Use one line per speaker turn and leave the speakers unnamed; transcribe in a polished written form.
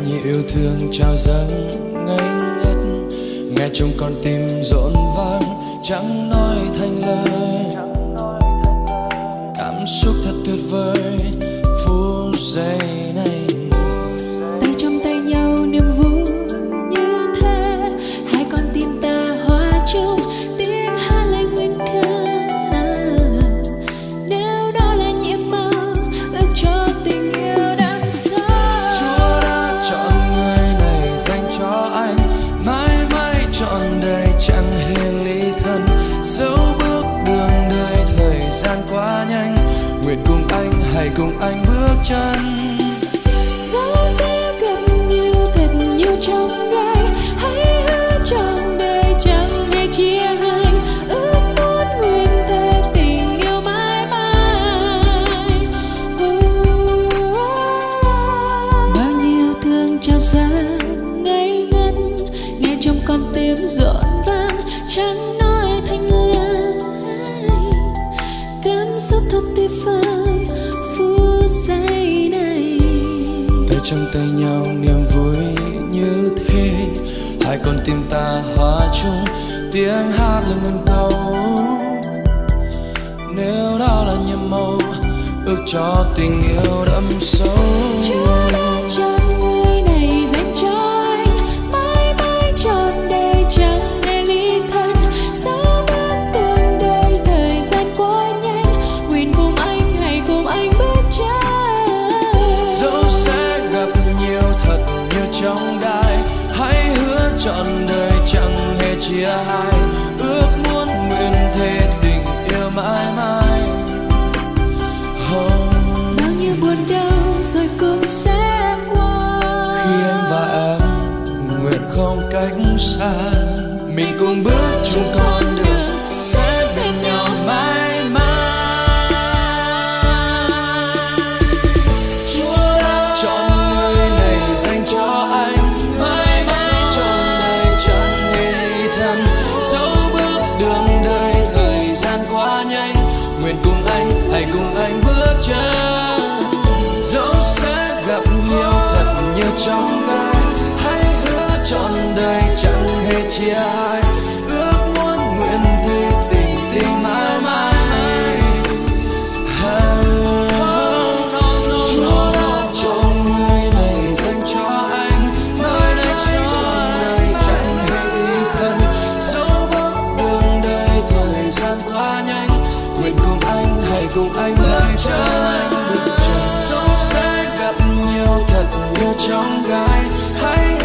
nhẹ yêu thương trao dâng ngây ngất, nghe trong con tim rộn vang chẳng nói thành lời. Cảm xúc thật tuyệt vời phút giây này,
tay trong tay nhau niềm vui như thế, hai con tim ta hòa chung tiếng hát lời nguyên ca. Nếu đó là nhiệm màu ước cho tình yêu đằng sau,
Chúa đã chọn người này dành cho anh, mãi mãi trọn đời chẳng hề ly thân. Dẫu bước đường đời thời gian quá nhanh, nguyện cùng anh hãy cùng anh bước chân.
dẫu sẽ gặp nhiều thật nhiều trong gai, hãy hứa trọn đời chẳng hề chia hai. Ước muốn nguyện thề tình yêu mãi mãi. Bao nhiêu thương trao dâng ngây ngất, nghe trong con tim rộn vang chẳng nói thành lời. Cảm xúc thật tuyệt vời phút giây này,
Tay trong tay nhau niềm vui như thế, hai con tim ta hòa chung tiếng hát lên nguyên câu. Nếu đó là nhiệm màu ước cho tình yêu đậm sâu,
Chúa đã chọn người này dành cho anh, mãi mãi trọn đời chẳng hề ly thân. Dẫu bước đường đời thời gian quá nhanh, nguyện cùng anh hãy cùng anh bước chân.
dẫu sẽ gặp nhiều thật nhiều trong gai, hãy hứa trọn đời chẳng hề chia hai. Ước muốn nguyện thề tình yêu mãi mãi.
Bao nhiêu buồn đau rồi cũng sẽ qua,
Khi anh và em nguyện không cách xa, mình cùng bước chung con đường sẽ bên nhau mãi mãi. Chúa đã chọn người này dành cho anh, mãi mãi trọn đời chẳng hề ly thân. Dẫu bước đường đời thời gian quá nhanh, nguyện cùng anh hãy cùng anh bước chân. Dẫu sẽ gặp nhiều thật nhiều trong gai, hãy hứa trọn đời chẳng hề chia hai. Ước muốn nguyện thề tình tình mãi mãi. Chúa đã chọn người này dành cho anh, mãi mãi trọn đời chẳng hề ly thân. Dẫu bước đường đời thời gian quá nhanh, nguyện cùng anh hãy cùng anh bước chân. Dẫu sẽ gặp nhiều thật nhiều trong gai, hãy